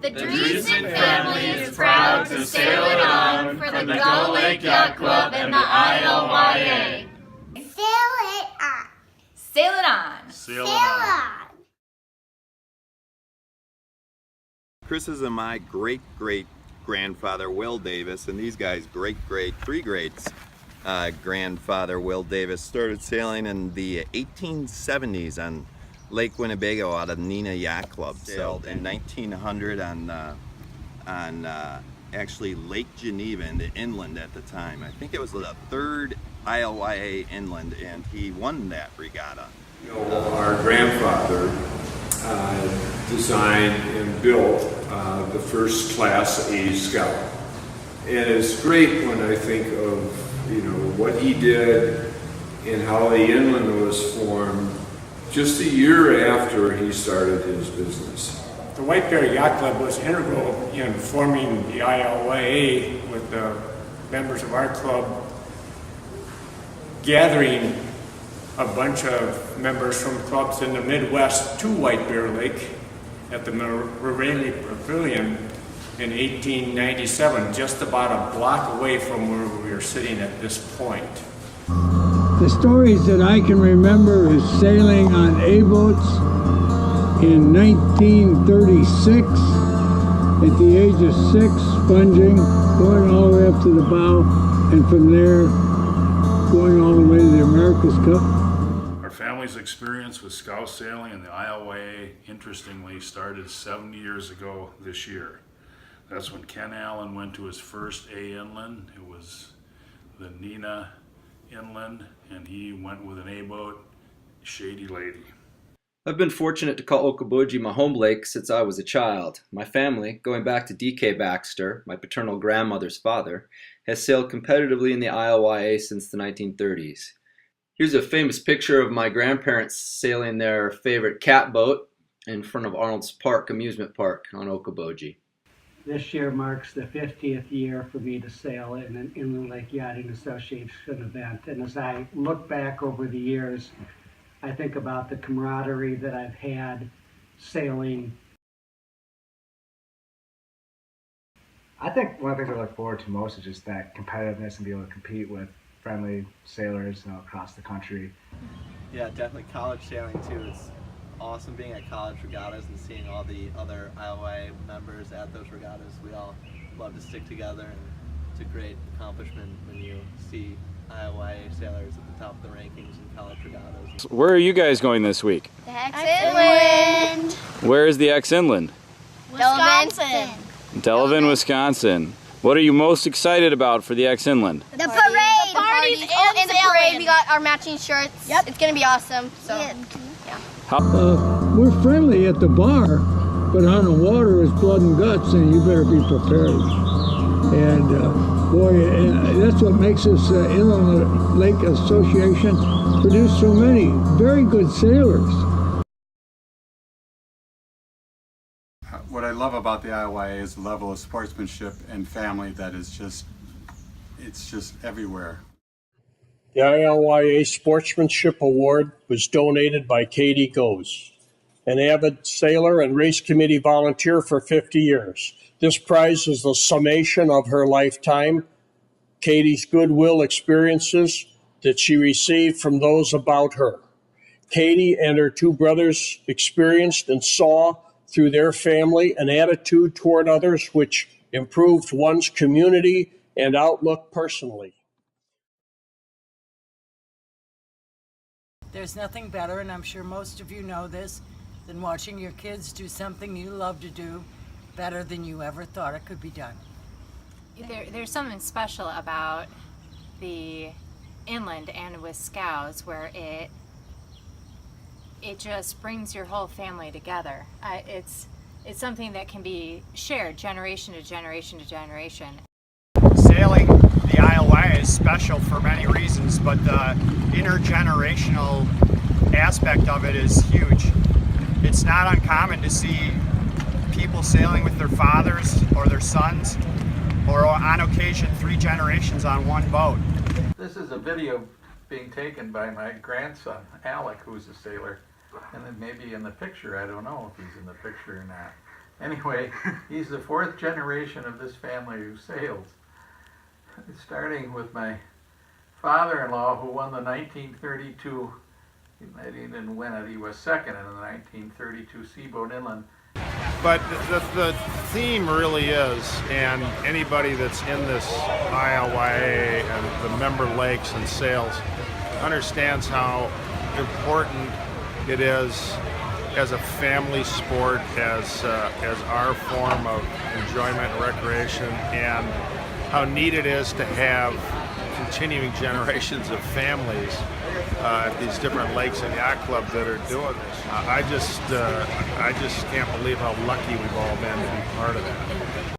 The Dreesen family is proud to sail it on for the Gull Lake Yacht Club and the ILYA. Sail it on. Sail it on. Sail on. Chris is my great-great-grandfather, Will Davis, and these guys' three greats. Grandfather Will Davis started sailing in the 1870s on Lake Winnebago out of Nina Yacht Club. Sailed in 1900 on actually Lake Geneva in the inland at the time. I think it was the third ILYA inland, and he won that regatta. You know, our grandfather designed and built the first class A Scout. And it's great when I think of, you know, what he did and how the inland was formed just a year after he started his business. The White Bear Yacht Club was integral in forming the ILYA, with the members of our club gathering a bunch of members from clubs in the Midwest to White Bear Lake at the Raleigh Pavilion in 1897, just about a block away from where we were sitting at this point. The stories that I can remember is sailing on A-boats in 1936 at the age of 6, sponging, going all the way up to the bow, and from there going all the way to the America's Cup. Our family's experience with scow sailing and the ILYA, interestingly, started 70 years ago this year. That's when Ken Allen went to his first A inland. It was the Nina inland, and he went with an A-boat, Shady Lady. I've been fortunate to call Okoboji my home lake since I was a child. My family, going back to D.K. Baxter, my paternal grandmother's father, has sailed competitively in the ILYA since the 1930s. Here's a famous picture of my grandparents sailing their favorite catboat in front of Arnold's Park amusement park on Okoboji. This year marks the 50th year for me to sail in an Inland Lake Yachting Association event. And as I look back over the years, I think about the camaraderie that I've had sailing. I think one of the things I look forward to most is just that competitiveness and being able to compete with friendly sailors, across the country. Yeah, definitely college sailing too. It's awesome being at college regattas and seeing all the other ILYA members at those regattas. We all love to stick together, and it's a great accomplishment when you see ILYA sailors at the top of the rankings in college regattas. Where are you guys going this week? The X-Inland. Where is the X-Inland? Wisconsin. Delavan, Wisconsin. What are you most excited about for the X-Inland? The parade. The parties and the parade. We got our matching shirts. Yep. It's going to be awesome. So, yeah. We're friendly at the bar, but on the water is blood and guts, and you better be prepared. And boy, that's what makes this Inland Lake Association produce so many very good sailors. What I love about the ILYA is the level of sportsmanship and family that is it's just everywhere. The ILYA Sportsmanship Award was donated by Katie Goes, an avid sailor and race committee volunteer for 50 years. This prize is the summation of her lifetime, Katie's goodwill experiences that she received from those about her. Katie and her two brothers experienced and saw through their family an attitude toward others which improved one's community and outlook personally. There's nothing better, and I'm sure most of you know this, than watching your kids do something you love to do better than you ever thought it could be done. There's something special about the inland and with Scows where it just brings your whole family together. It's something that can be shared generation to generation to generation. Sailing the ILYA is special for many reasons, but the intergenerational aspect of it is huge. It's not uncommon to see people sailing with their fathers or their sons, or on occasion 3 generations on one boat. This is a video being taken by my grandson, Alec, who's a sailor. And then maybe in the picture, I don't know if he's in the picture or not. Anyway, he's the fourth generation of this family who sails. Starting with my father-in-law, who won the 1932, he didn't win it, he was second in the 1932 Seaboat Inland. But the theme really is, and anybody that's in this ILYA and the member lakes and sails understands how important it is as a family sport, as our form of enjoyment and recreation, and how neat it is to have continuing generations of families at these different lakes and yacht clubs that are doing this. I just can't believe how lucky we've all been to be part of that.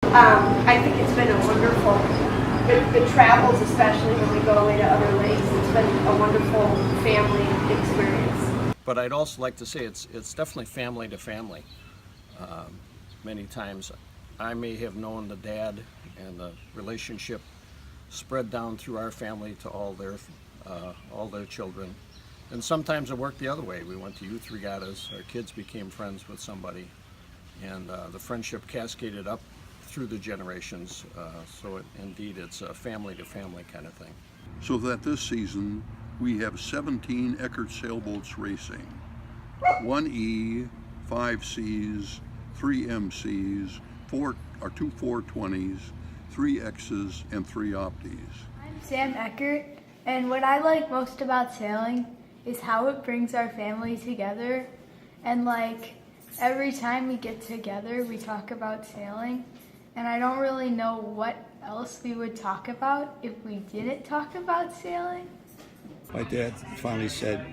I think it's been a wonderful, the travels, especially when we go away to other lakes, it's been a wonderful family experience. But I'd also like to say it's definitely family to family. Many times I may have known the dad, and the relationship spread down through our family to all their children. And sometimes it worked the other way. We went to youth regattas, our kids became friends with somebody, and the friendship cascaded up through the generations. So indeed it's a family to family kind of thing. So that this season we have 17 Eckert sailboats racing. 1E, 5 Cs, 3 MCs, 2 420s, 3 X's, and 3 Optis. I'm Sam Eckert, and what I like most about sailing is how it brings our family together. And like every time we get together, we talk about sailing, and I don't really know what else we would talk about if we didn't talk about sailing. My dad finally said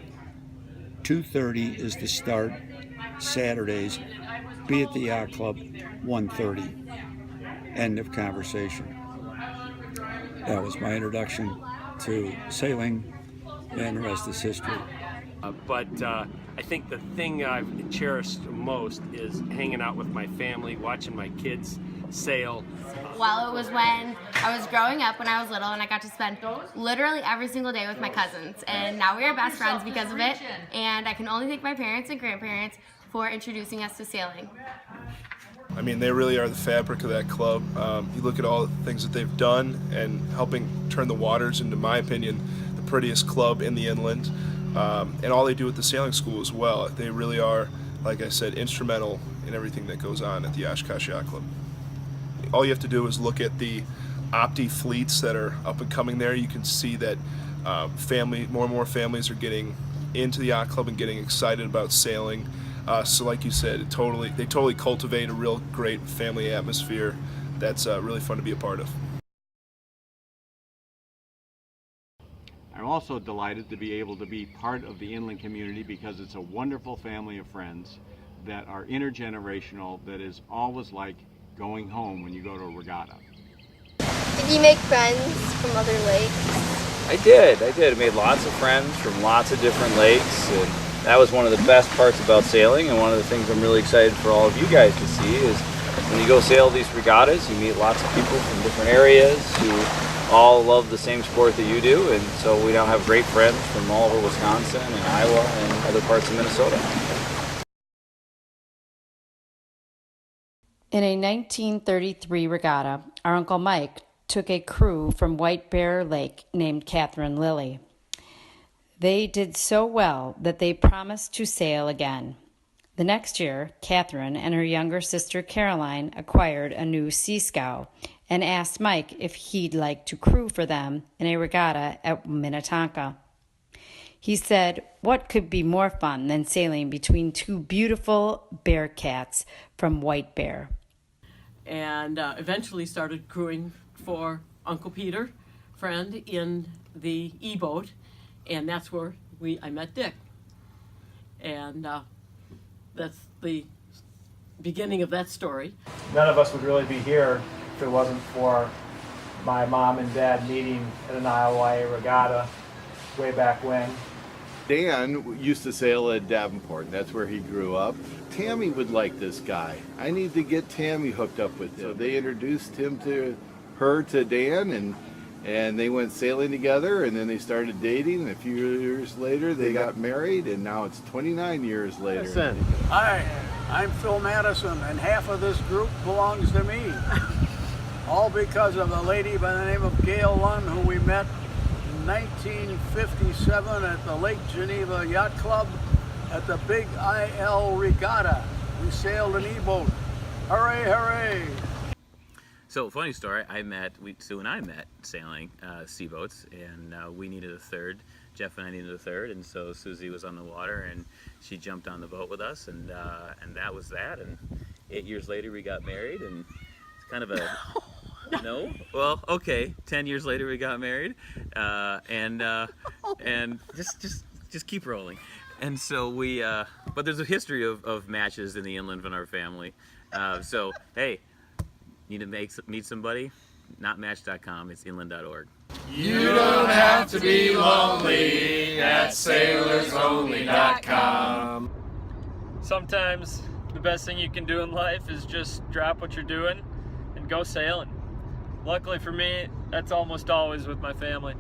2:30 is the start, Saturdays, be at the yacht club 1:30. End of conversation. That was my introduction to sailing, and the rest is history. But I think the thing I've cherished most is hanging out with my family, watching my kids sail. Well, it was when I was growing up when I was little, and I got to spend literally every single day with my cousins, and now we are best friends because of it, and I can only thank my parents and grandparents for introducing us to sailing. I mean, they really are the fabric of that club. You look at all the things that they've done and helping turn the waters into, my opinion, the prettiest club in the inland, and all they do at the sailing school as well. They really are, like I said, instrumental in everything that goes on at the Oshkosh Yacht Club. All you have to do is look at the Opti fleets that are up and coming there. You can see that more and more families are getting into the yacht club and getting excited about sailing. So like you said, they totally cultivate a real great family atmosphere that's really fun to be a part of. I'm also delighted to be able to be part of the inland community because it's a wonderful family of friends that are intergenerational, that is always like going home when you go to a regatta. Did you make friends from other lakes? I did. I made lots of friends from lots of different lakes, and that was one of the best parts about sailing, and one of the things I'm really excited for all of you guys to see is when you go sail these regattas, you meet lots of people from different areas who all love the same sport that you do, and so we now have great friends from all over Wisconsin and Iowa and other parts of Minnesota. In a 1933 regatta, our Uncle Mike took a crew from White Bear Lake named Catherine Lilly. They did so well that they promised to sail again. The next year, Catherine and her younger sister Caroline acquired a new sea scow and asked Mike if he'd like to crew for them in a regatta at Minnetonka. He said, what could be more fun than sailing between two beautiful bear cats from White Bear? And eventually started crewing for Uncle Peter, friend, in the E-boat, and that's where I met Dick. And that's the beginning of that story. None of us would really be here if it wasn't for my mom and dad meeting at an ILYA regatta way back when. Dan used to sail at Davenport. That's where he grew up. Tammy would like this guy. I need to get Tammy hooked up with him. So they introduced her to Dan, And they went sailing together, and then they started dating, and a few years later they got married, and now it's 29 years later. Hi, I'm Phil Madison, and half of this group belongs to me. All because of a lady by the name of Gail Lund, who we met in 1957 at the Lake Geneva Yacht Club at the Big IL Regatta. We sailed an E-boat. Hooray, hooray! So, funny story, Sue and I met sailing seaboats, and we needed a third. Jeff and I needed a third, and so Susie was on the water, and she jumped on the boat with us, and that was that. And 8 years later, we got married, and it's kind of a... No? Well, okay. 10 years later, we got married, and just keep rolling. And so we, but there's a history of matches in the inland in our family. So, hey, need to meet somebody? Not Match.com, it's inland.org. You don't have to be lonely at sailorsonly.com. Sometimes the best thing you can do in life is just drop what you're doing and go sailing. Luckily for me, that's almost always with my family.